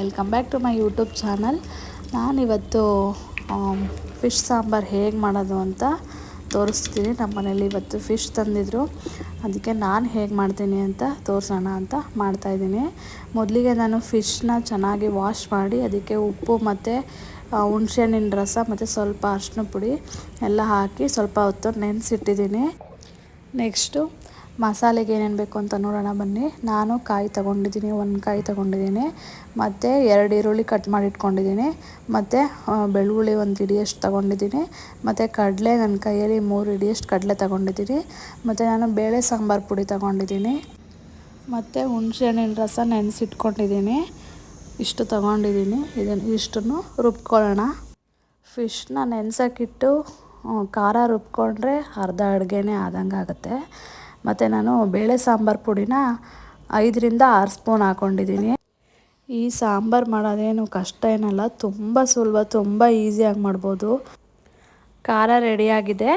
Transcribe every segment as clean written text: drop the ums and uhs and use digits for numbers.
Welcome back to my YouTube channel. ನಾನಿವತ್ತು fish sambar ಹೇಗೆ ಮಾಡೋದು ಅಂತ ತೋರಿಸ್ತೀನಿ. ನಮ್ಮ ಮನೇಲಿ ಇವತ್ತು ಫಿಶ್ ತಂದಿದ್ರು, ಅದಕ್ಕೆ ನಾನು ಹೇಗೆ ಮಾಡ್ತೀನಿ ಅಂತ ತೋರಿಸೋಣ ಅಂತ ಮಾಡ್ತಾಯಿದ್ದೀನಿ. ಮೊದಲಿಗೆ ನಾನು ಫಿಶ್ನ ಚೆನ್ನಾಗಿ ವಾಶ್ ಮಾಡಿ ಅದಕ್ಕೆ ಉಪ್ಪು ಮತ್ತು ಹುಣಸೆಹಣ್ಣಿನ ರಸ ಮತ್ತು ಸ್ವಲ್ಪ ಅರಿಶಿನ ಪುಡಿ ಎಲ್ಲ ಹಾಕಿ ಸ್ವಲ್ಪ ಹೊತ್ತು ನೆನೆಸಿಟ್ಟಿದ್ದೀನಿ. ನೆಕ್ಸ್ಟು ಮಸಾಲೆಗೆ ಏನೇನು ಬೇಕು ಅಂತ ನೋಡೋಣ ಬನ್ನಿ. ನಾನು ಕಾಯಿ ತೊಗೊಂಡಿದ್ದೀನಿ, ಒಂದು ಕಾಯಿ ತೊಗೊಂಡಿದ್ದೀನಿ, ಮತ್ತು 2 ಈರುಳ್ಳಿ ಕಟ್ ಮಾಡಿ ಇಟ್ಕೊಂಡಿದ್ದೀನಿ, ಮತ್ತು ಬೆಳ್ಳುಳ್ಳಿ 1 ಹಿಡಿಯಷ್ಟು ತೊಗೊಂಡಿದ್ದೀನಿ, ಮತ್ತು ಕಡಲೆ ನನ್ನ ಕೈಯಲ್ಲಿ 3 ಹಿಡಿಯಷ್ಟು ಕಡಲೆ ತೊಗೊಂಡಿದ್ದೀನಿ, ಮತ್ತು ನಾನು ಬೇಳೆ ಸಾಂಬಾರು ಪುಡಿ ತೊಗೊಂಡಿದ್ದೀನಿ, ಮತ್ತು ಹುಣಸೆಹಣ್ಣಿನ ರಸ ನೆನೆಸಿಟ್ಕೊಂಡಿದ್ದೀನಿ. ಇಷ್ಟು ತೊಗೊಂಡಿದ್ದೀನಿ. ಇಷ್ಟನ್ನು ರುಬ್ಕೊಳ್ಳೋಣ. ಫಿಶ್ನ ನೆನೆಸೋಕ್ಕಿಟ್ಟು ಖಾರ ರುಬ್ಕೊಂಡ್ರೆ ಅರ್ಧ ಅಡುಗೆನೇ ಆದಂಗೆ ಆಗುತ್ತೆ. ಮತ್ತು ನಾನು ಬೇಳೆ ಸಾಂಬಾರು ಪುಡಿನ 5ರಿಂದ 6 ಸ್ಪೂನ್ ಹಾಕ್ಕೊಂಡಿದ್ದೀನಿ. ಈ ಸಾಂಬಾರು ಮಾಡೋದೇನು ಕಷ್ಟ ಏನಲ್ಲ, ತುಂಬ ಸುಲಭ, ತುಂಬ ಈಸಿಯಾಗಿ ಮಾಡ್ಬೋದು. ಖಾರ ರೆಡಿಯಾಗಿದೆ.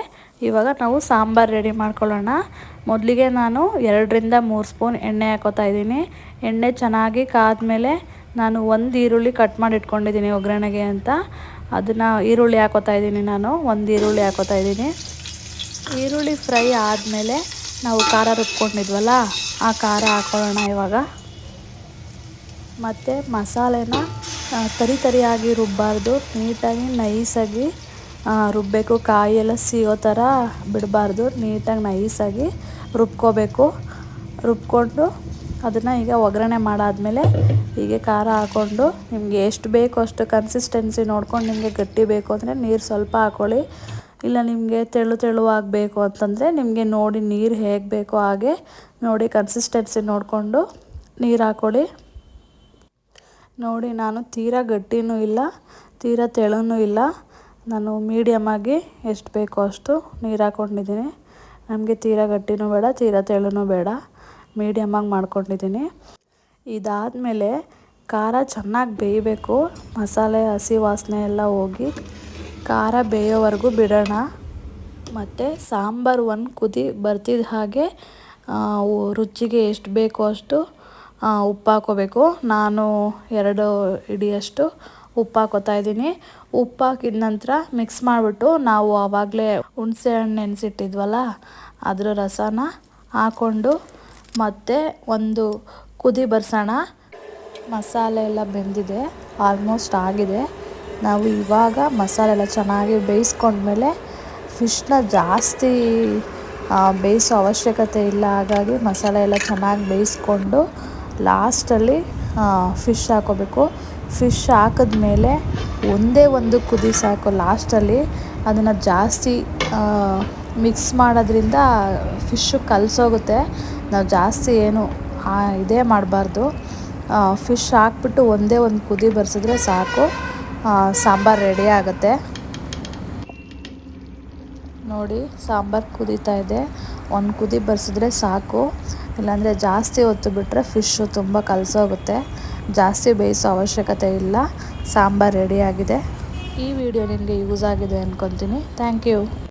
ಇವಾಗ ನಾವು ಸಾಂಬಾರು ರೆಡಿ ಮಾಡ್ಕೊಳ್ಳೋಣ. ಮೊದಲಿಗೆ ನಾನು 2ರಿಂದ 3 ಸ್ಪೂನ್ ಎಣ್ಣೆ ಹಾಕೋತಾ ಇದ್ದೀನಿ. ಎಣ್ಣೆ ಚೆನ್ನಾಗಿ ಕಾದ್ಮೇಲೆ ನಾನು 1 ಈರುಳ್ಳಿ ಕಟ್ ಮಾಡಿ ಇಟ್ಕೊಂಡಿದ್ದೀನಿ ಒಗ್ಗರಣೆಗೆ ಅಂತ. ಅದನ್ನು ಈರುಳ್ಳಿ ಹಾಕೋತಾ ಇದ್ದೀನಿ. ನಾನು 1 ಈರುಳ್ಳಿ ಹಾಕೋತಾ ಇದ್ದೀನಿ. ಈರುಳ್ಳಿ ಫ್ರೈ ಆದಮೇಲೆ ನಾವು ಖಾರ ರುಬ್ಕೊಂಡಿದ್ವಲ್ಲ, ಆ ಖಾರ ಹಾಕೊಳ್ಳೋಣ ಇವಾಗ. ಮತ್ತು ಮಸಾಲೆನ ತರಿಯಾಗಿ ರುಬ್ಬಾರ್ದು, ನೀಟಾಗಿ ನೈಸಾಗಿ ರುಬ್ಬಬೇಕು. ಕಾಯಿಯೆಲ್ಲ ಸಿಗೋ ಥರ ಬಿಡಬಾರ್ದು, ನೀಟಾಗಿ ನೈಸಾಗಿ ರುಬ್ಕೋಬೇಕು. ರುಬ್ಕೊಂಡು ಅದನ್ನು ಈಗ ಒಗ್ಗರಣೆ ಮಾಡಾದಮೇಲೆ ಹೀಗೆ ಖಾರ ಹಾಕ್ಕೊಂಡು ನಿಮಗೆ ಎಷ್ಟು ಬೇಕೋ ಅಷ್ಟು ಕನ್ಸಿಸ್ಟೆನ್ಸಿ ನೋಡ್ಕೊಂಡು, ನಿಮಗೆ ಗಟ್ಟಿ ಬೇಕು ಅಂದರೆ ನೀರು ಸ್ವಲ್ಪ ಹಾಕ್ಕೊಳ್ಳಿ. ಇಲ್ಲ ನಿಮಗೆ ತೆಳುವಾಗಬೇಕು ಅಂತಂದರೆ ನಿಮಗೆ ನೋಡಿ ನೀರು ಹೇಗೆ ಬೇಕೋ ಹಾಗೆ ನೋಡಿ ಕನ್ಸಿಸ್ಟೆನ್ಸಿ ನೋಡಿಕೊಂಡು ನೀರು ಹಾಕ್ಕೊಳ್ಳಿ. ನೋಡಿ, ನಾನು ತೀರಾ ಗಟ್ಟಿನೂ ಇಲ್ಲ, ತೀರಾ ತೆಳುನೂ ಇಲ್ಲ, ನಾನು ಮೀಡಿಯಮಾಗಿ ಎಷ್ಟು ಬೇಕೋ ಅಷ್ಟು ನೀರು ಹಾಕ್ಕೊಂಡಿದ್ದೀನಿ. ನಮಗೆ ತೀರಾ ಗಟ್ಟಿನೂ ಬೇಡ, ತೀರಾ ತೆಳುನೂ ಬೇಡ, ಮೀಡಿಯಮಾಗಿ ಮಾಡ್ಕೊಂಡಿದ್ದೀನಿ. ಇದಾದಮೇಲೆ ಖಾರ ಚೆನ್ನಾಗಿ ಬೇಯಬೇಕು. ಮಸಾಲೆ ಹಸಿ ವಾಸನೆ ಎಲ್ಲ ಹೋಗಿ ಖಾರ ಬೇಯೋವರೆಗೂ ಬಿಡೋಣ. ಮತ್ತು ಸಾಂಬಾರು 1 ಕುದಿ ಬರ್ತಿದ್ದ ಹಾಗೆ ರುಚಿಗೆ ಎಷ್ಟು ಬೇಕೋ ಅಷ್ಟು ಉಪ್ಪು ಹಾಕೋಬೇಕು. ನಾನು 2 ಹಿಡಿಯಷ್ಟು ಉಪ್ಪು ಹಾಕೋತಾ ಇದ್ದೀನಿ. ಉಪ್ಪು ಹಾಕಿದ ನಂತರ ಮಿಕ್ಸ್ ಮಾಡಿಬಿಟ್ಟು ನಾವು ಆವಾಗಲೇ ಹುಣಸೆ ಹಣ್ಣು ನೆನೆಸಿಟ್ಟಿದ್ವಲ್ಲ, ಅದರ ರಸನ ಹಾಕ್ಕೊಂಡು ಮತ್ತು ಒಂದು ಕುದಿ ಬರ್ಸೋಣ. ಮಸಾಲೆ ಎಲ್ಲ ಬೆಂದಿದೆ, ಆಲ್ಮೋಸ್ಟ್ ಆಗಿದೆ. ನಾವು ಇವಾಗ ಮಸಾಲೆ ಎಲ್ಲ ಚೆನ್ನಾಗಿ ಬೇಯಿಸ್ಕೊಂಡ್ಮೇಲೆ ಫಿಶ್ನ ಜಾಸ್ತಿ ಬೇಯಿಸೋ ಅವಶ್ಯಕತೆ ಇಲ್ಲ. ಹಾಗಾಗಿ ಮಸಾಲೆ ಎಲ್ಲ ಚೆನ್ನಾಗಿ ಬೇಯಿಸ್ಕೊಂಡು ಲಾಸ್ಟಲ್ಲಿ ಫಿಶ್ ಹಾಕೋಬೇಕು. ಫಿಶ್ ಹಾಕಿದ್ಮೇಲೆ ಒಂದೇ ಒಂದು ಕುದಿ ಸಾಕು. ಲಾಸ್ಟಲ್ಲಿ ಅದನ್ನು ಜಾಸ್ತಿ ಮಿಕ್ಸ್ ಮಾಡೋದ್ರಿಂದ ಫಿಶ್ಶು ಕಲಸೋಗುತ್ತೆ. ನಾವು ಜಾಸ್ತಿ ಏನು ಇದೇ ಮಾಡಬಾರ್ದು. ಫಿಶ್ ಹಾಕ್ಬಿಟ್ಟು ಒಂದೇ ಒಂದು ಕುದಿ ಬರ್ಸಿದ್ರೆ ಸಾಕು, ಸಾಂಬಾರು ರೆಡಿ ಆಗುತ್ತೆ. ನೋಡಿ, ಸಾಂಬಾರು ಕುದೀತಾ ಇದೆ. 1 ಕುದಿ ಬರ್ಸಿದ್ರೆ ಸಾಕು, ಇಲ್ಲಾಂದರೆ ಜಾಸ್ತಿ ಹೊತ್ತು ಬಿಟ್ಟರೆ ಫಿಶ್ಶು ತುಂಬ ಕಲಸೋಗುತ್ತೆ. ಜಾಸ್ತಿ ಬೇಯಿಸೋ ಅವಶ್ಯಕತೆ ಇಲ್ಲ. ಸಾಂಬಾರು ರೆಡಿಯಾಗಿದೆ. ಈ ವಿಡಿಯೋ ನಿಮಗೆ ಯೂಸ್ ಆಗಿದೆ ಅಂದ್ಕೊತೀನಿ. Thank you.